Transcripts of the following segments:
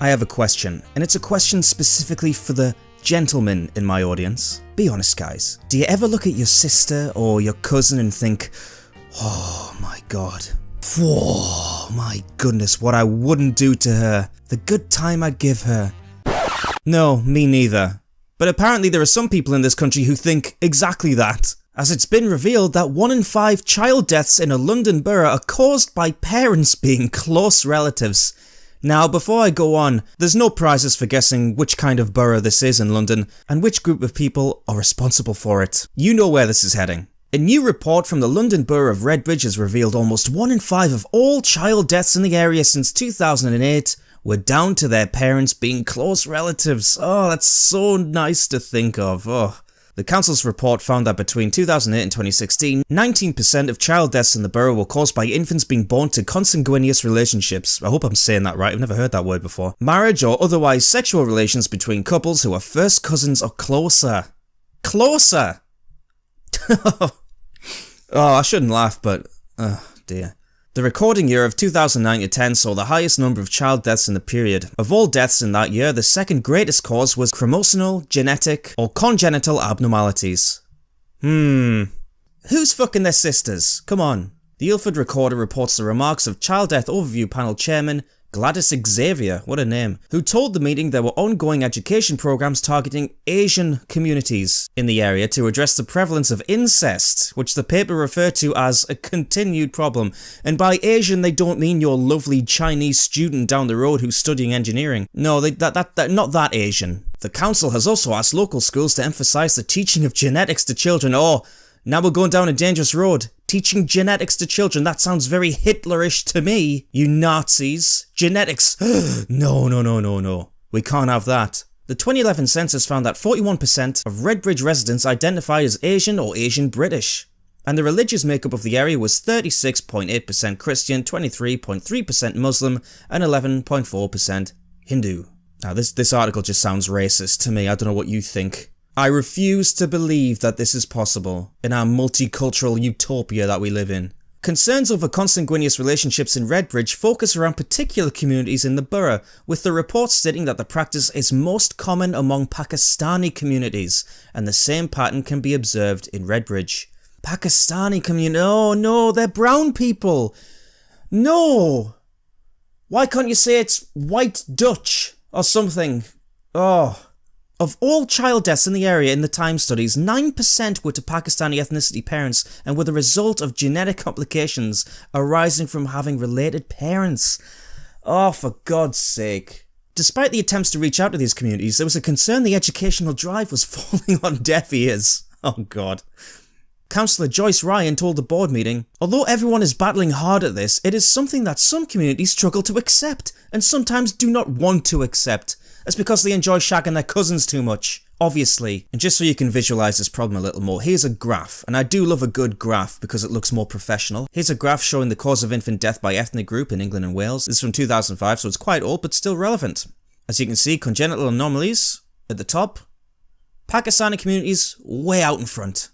I have a question, and it's a question specifically for the gentlemen in my audience. Be honest, guys. Do you ever look at your sister or your cousin and think, oh my god, oh my goodness, what I wouldn't do to her, the good time I'd give her? No, me neither. But apparently there are some people in this country who think exactly that, as it's been revealed that 1 in 5 child deaths in a London borough are caused by parents being close relatives. Now, before I go on, there's no prizes for guessing which kind of borough this is in London and which group of people are responsible for it. You know where this is heading. A new report from the London Borough of Redbridge has revealed almost 1 in 5 of all child deaths in the area since 2008 were down to their parents being close relatives. Oh, that's so nice to think of. Oh. The council's report found that between 2008 and 2016, 19% of child deaths in the borough were caused by infants being born to consanguineous relationships. I hope I'm saying that right, I've never heard that word before. Marriage or otherwise sexual relations between couples who are first cousins or closer. Closer! Oh, I shouldn't laugh, but oh dear. The recording year of 2009 to 10 saw the highest number of child deaths in the period. Of all deaths in that year, the second greatest cause was chromosomal, genetic, or congenital abnormalities. Who's fucking their sisters? Come on. The Ilford Recorder reports the remarks of Child Death Overview Panel Chairman Gladys Xavier, what a name, who told the meeting there were ongoing education programs targeting Asian communities in the area to address the prevalence of incest, which the paper referred to as a continued problem. And by Asian, they don't mean your lovely Chinese student down the road who's studying engineering. No, not that Asian. The council has also asked local schools to emphasise the teaching of genetics to children. Oh, now we're going down a dangerous road. Teaching genetics to children, that sounds very Hitlerish to me, you Nazis. Genetics, no. We can't have that. The 2011 census found that 41% of Redbridge residents identify as Asian or Asian British. And the religious makeup of the area was 36.8% Christian, 23.3% Muslim, and 11.4% Hindu. Now this article just sounds racist to me, I don't know what you think. I refuse to believe that this is possible in our multicultural utopia that we live in. Concerns over consanguineous relationships in Redbridge focus around particular communities in the borough, with the report stating that the practice is most common among Pakistani communities, and the same pattern can be observed in Redbridge. Pakistani community? Oh no, they're brown people! No! Why can't you say it's white Dutch or something? Oh. Of all child deaths in the area in the Time studies, 9% were to Pakistani ethnicity parents and were the result of genetic complications arising from having related parents. Oh, for God's sake. Despite the attempts to reach out to these communities, there was a concern the educational drive was falling on deaf ears. Oh God. Councillor Joyce Ryan told the board meeting, although everyone is battling hard at this, it is something that some communities struggle to accept and sometimes do not want to accept. That's because they enjoy shagging their cousins too much, obviously. And just so you can visualise this problem a little more, here's a graph, and I do love a good graph because it looks more professional. Here's a graph showing the cause of infant death by ethnic group in England and Wales. This is from 2005, so it's quite old, but still relevant. As you can see, congenital anomalies at the top. Pakistani communities way out in front.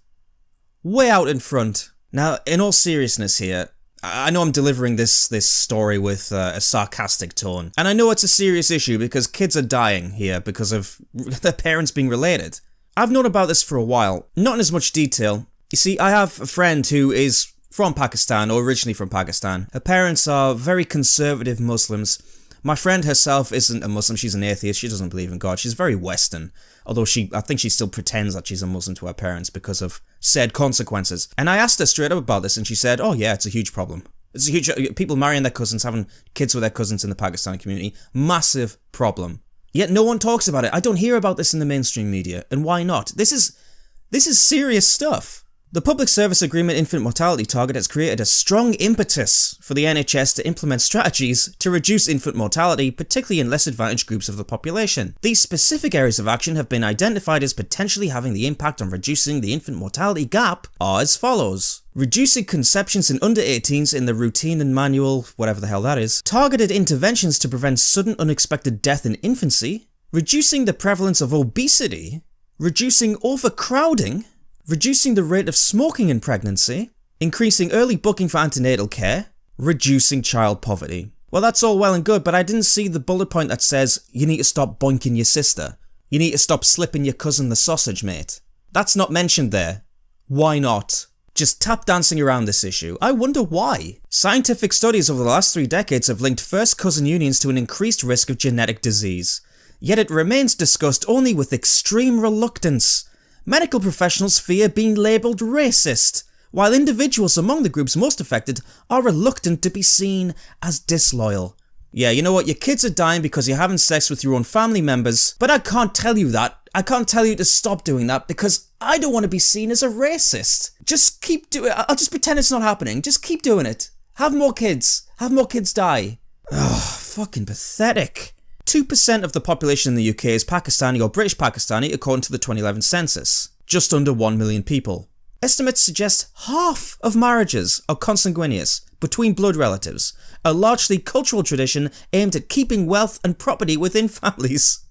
Way out in front. Now, in all seriousness here, I know I'm delivering this story with a sarcastic tone, and I know it's a serious issue because kids are dying here because of their parents being related. I've known about this for a while, not in as much detail. You see, I have a friend who is from Pakistan, or originally from Pakistan. Her parents are very conservative Muslims. My friend herself isn't a Muslim, she's an atheist, she doesn't believe in God, she's very Western. Although I think she still pretends that she's a Muslim to her parents because of said consequences. And I asked her straight up about this and she said, oh yeah, it's a huge problem. It's a huge, people marrying their cousins, having kids with their cousins in the Pakistani community, massive problem. Yet no one talks about it. I don't hear about this in the mainstream media, and why not? This is serious stuff. The Public Service Agreement infant mortality target has created a strong impetus for the NHS to implement strategies to reduce infant mortality, particularly in less advantaged groups of the population. These specific areas of action have been identified as potentially having the impact on reducing the infant mortality gap are as follows. Reducing conceptions in under 18s in the routine and manual, whatever the hell that is. Targeted interventions to prevent sudden unexpected death in infancy. Reducing the prevalence of obesity. Reducing overcrowding. Reducing the rate of smoking in pregnancy, increasing early booking for antenatal care, reducing child poverty. Well, that's all well and good, but I didn't see the bullet point that says you need to stop boinking your sister. You need to stop slipping your cousin the sausage, mate. That's not mentioned there. Why not? Just tap dancing around this issue. I wonder why. Scientific studies over the last 3 decades have linked first cousin unions to an increased risk of genetic disease. Yet it remains discussed only with extreme reluctance. Medical professionals fear being labelled racist, while individuals among the groups most affected are reluctant to be seen as disloyal. Yeah, you know what, your kids are dying because you're having sex with your own family members, but I can't tell you that. I can't tell you to stop doing that because I don't want to be seen as a racist. Just keep doing it. I'll just pretend it's not happening. Just keep doing it. Have more kids. Have more kids die. Ugh, fucking pathetic. 2% of the population in the UK is Pakistani or British Pakistani according to the 2011 census. Just under 1 million people. Estimates suggest half of marriages are consanguineous between blood relatives, a largely cultural tradition aimed at keeping wealth and property within families.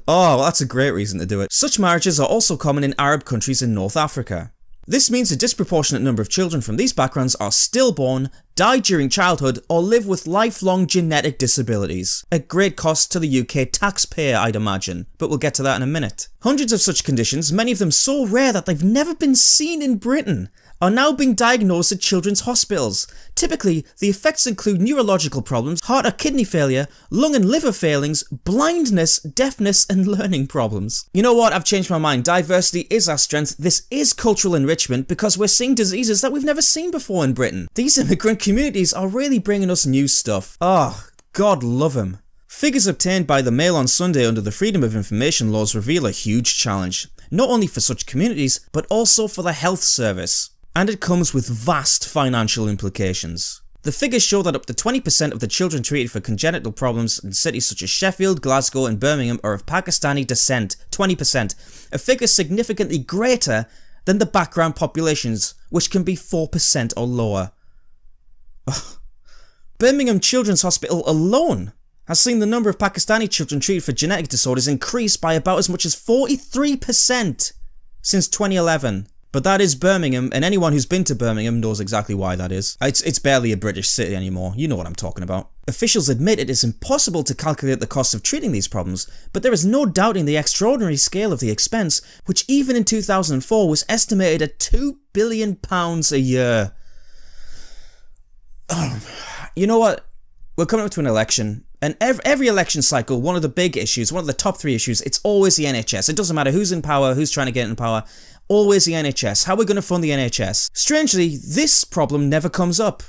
Oh, well, that's a great reason to do it. Such marriages are also common in Arab countries in North Africa. This means a disproportionate number of children from these backgrounds are stillborn, die during childhood, or live with lifelong genetic disabilities. At great cost to the UK taxpayer, I'd imagine, but we'll get to that in a minute. Hundreds of such conditions, many of them so rare that they've never been seen in Britain, are now being diagnosed at children's hospitals. Typically, the effects include neurological problems, heart or kidney failure, lung and liver failings, blindness, deafness, and learning problems. You know what? I've changed my mind. Diversity is our strength. This is cultural enrichment because we're seeing diseases that we've never seen before in Britain. These immigrant communities are really bringing us new stuff. Oh, God love them. Figures obtained by the Mail on Sunday under the Freedom of Information laws reveal a huge challenge, not only for such communities, but also for the health service. And it comes with vast financial implications. The figures show that up to 20% of the children treated for congenital problems in cities such as Sheffield, Glasgow and Birmingham are of Pakistani descent. 20%. A figure significantly greater than the background populations, which can be 4% or lower. Birmingham Children's Hospital alone has seen the number of Pakistani children treated for genetic disorders increase by about as much as 43% since 2011. But that is Birmingham, and anyone who's been to Birmingham knows exactly why that is. It's barely a British city anymore, you know what I'm talking about. Officials admit it is impossible to calculate the cost of treating these problems, but there is no doubting the extraordinary scale of the expense, which even in 2004 was estimated at £2 billion a year. You know what? We're coming up to an election, and every election cycle, one of the big issues, one of the top 3 issues, it's always the NHS. It doesn't matter who's in power, who's trying to get in power. Always the NHS. How are we going to fund the NHS? Strangely, this problem never comes up.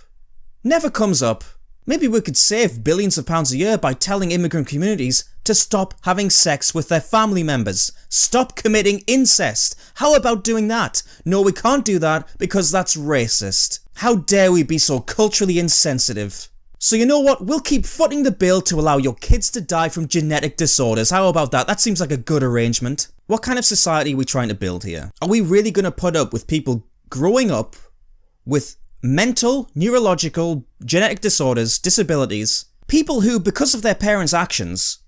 Never comes up. Maybe we could save billions of pounds a year by telling immigrant communities to stop having sex with their family members. Stop committing incest. How about doing that? No, we can't do that because that's racist. How dare we be so culturally insensitive? So you know what? We'll keep footing the bill to allow your kids to die from genetic disorders. How about that? That seems like a good arrangement. What kind of society are we trying to build here? Are we really going to put up with people growing up with mental, neurological, genetic disorders, disabilities, people who, because of their parents' actions,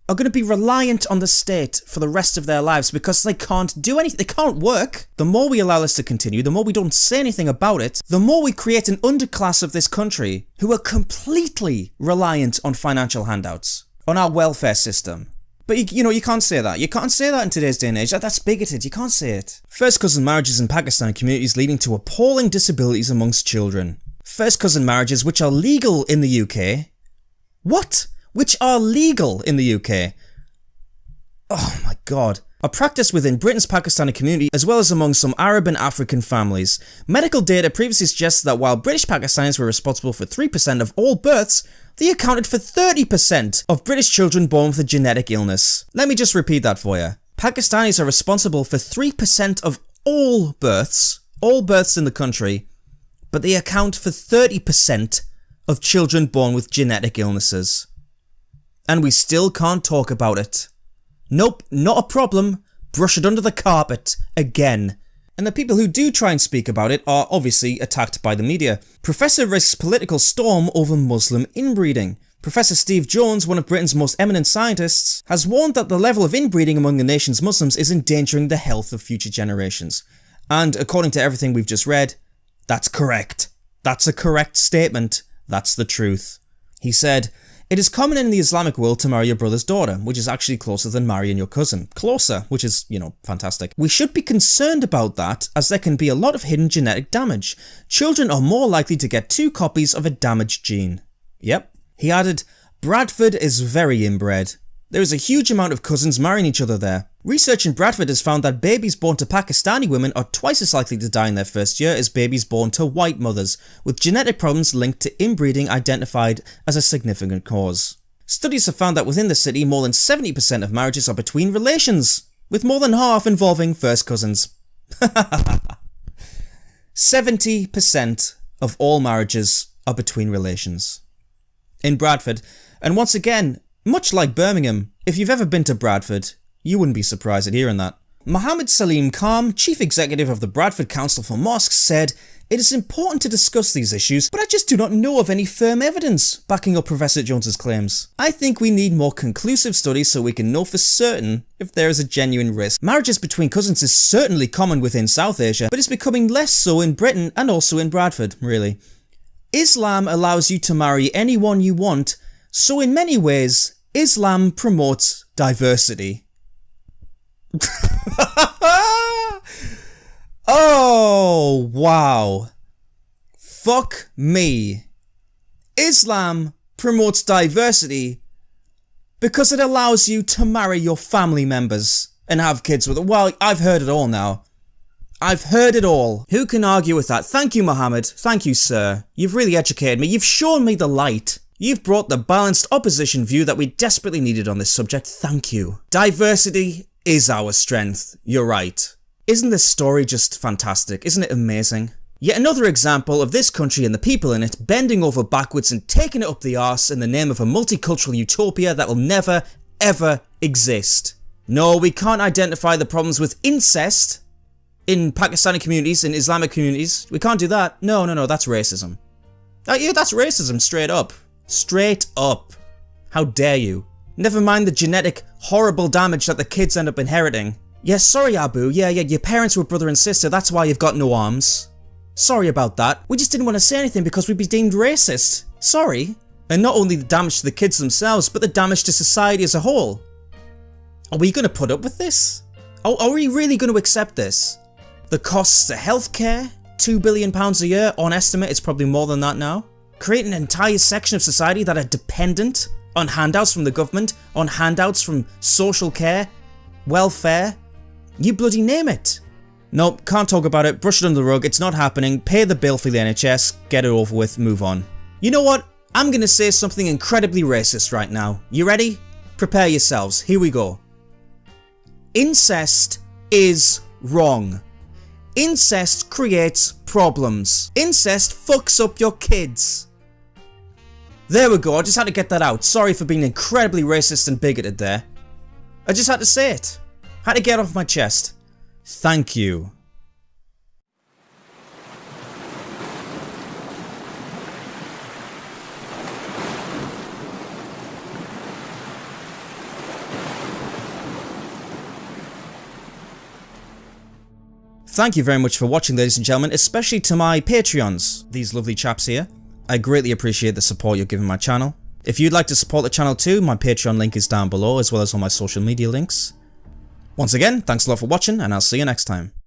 are going to be reliant on the state for the rest of their lives because they can't do anything, they can't work? The more we allow this to continue, the more we don't say anything about it, the more we create an underclass of this country who are completely reliant on financial handouts, on our welfare system. But you know, you can't say that. You can't say that in today's day and age. That's bigoted. You can't say it. First cousin marriages in Pakistani communities leading to appalling disabilities amongst children. First cousin marriages which are legal in the UK. What? Which are legal in the UK? Oh my god. Are practiced within Britain's Pakistani community as well as among some Arab and African families. Medical data previously suggests that while British Pakistanis were responsible for 3% of all births, they accounted for 30% of British children born with a genetic illness. Let me just repeat that for you. Pakistanis are responsible for 3% of all births in the country, but they account for 30% of children born with genetic illnesses. And we still can't talk about it. Nope, not a problem. Brush it under the carpet again. And the people who do try and speak about it are obviously attacked by the media. Professor risks political storm over Muslim inbreeding. Professor Steve Jones, one of Britain's most eminent scientists, has warned that the level of inbreeding among the nation's Muslims is endangering the health of future generations. And according to everything we've just read, that's correct. That's a correct statement. That's the truth. He said, "It is common in the Islamic world to marry your brother's daughter, which is actually closer than marrying your cousin. Closer, which is, fantastic. We should be concerned about that, as there can be a lot of hidden genetic damage. Children are more likely to get 2 copies of a damaged gene." Yep. He added, "Bradford is very inbred. There is a huge amount of cousins marrying each other there. Research in Bradford has found that babies born to Pakistani women are twice as likely to die in their first year as babies born to white mothers, with genetic problems linked to inbreeding identified as a significant cause. Studies have found that within the city, more than 70% of marriages are between relations, with more than half involving first cousins." 70% of all marriages are between relations. In Bradford, and once again, much like Birmingham, if you've ever been to Bradford, you wouldn't be surprised at hearing that. Mohammed Salim Khan, chief executive of the Bradford Council for Mosques, said, "It is important to discuss these issues, but I just do not know of any firm evidence backing up Professor Jones's claims. I think we need more conclusive studies so we can know for certain if there is a genuine risk. Marriages between cousins is certainly common within South Asia, but it's becoming less so in Britain and also in Bradford, really. Islam allows you to marry anyone you want, so in many ways, Islam promotes diversity." Oh, wow. Fuck me. Islam promotes diversity because it allows you to marry your family members and have kids with it. Well, I've heard it all now. I've heard it all. Who can argue with that? Thank you, Mohammed. Thank you, sir. You've really educated me. You've shown me the light. You've brought the balanced opposition view that we desperately needed on this subject. Thank you. Diversity is our strength. You're right. Isn't this story just fantastic? Isn't it amazing? Yet another example of this country and the people in it bending over backwards and taking it up the arse in the name of a multicultural utopia that will never, ever exist. No, we can't identify the problems with incest in Pakistani communities, in Islamic communities. We can't do that. No, that's racism. Yeah, that's racism, straight up. Straight up. How dare you? Never mind the genetic, horrible damage that the kids end up inheriting. Yeah, sorry Abu, yeah, your parents were brother and sister, that's why you've got no arms. Sorry about that. We just didn't want to say anything because we'd be deemed racist. Sorry. And not only the damage to the kids themselves, but the damage to society as a whole. Are we going to put up with this? Are we really going to accept this? The costs to healthcare? £2 billion a year, on estimate it's probably more than that now. Create an entire section of society that are dependent on handouts from the government, on handouts from social care, welfare, you bloody name it. Nope, can't talk about it, brush it under the rug, it's not happening, pay the bill for the NHS, get it over with, move on. You know what? I'm gonna say something incredibly racist right now. You ready? Prepare yourselves, here we go. Incest is wrong. Incest creates problems. Incest fucks up your kids. There we go, I just had to get that out. Sorry for being incredibly racist and bigoted there. I just had to say it. Had to get off my chest. Thank you. Thank you very much for watching, ladies and gentlemen, especially to my Patreons, these lovely chaps here. I greatly appreciate the support you're giving my channel. If you'd like to support the channel too, my Patreon link is down below, as well as all my social media links. Once again, thanks a lot for watching, and I'll see you next time.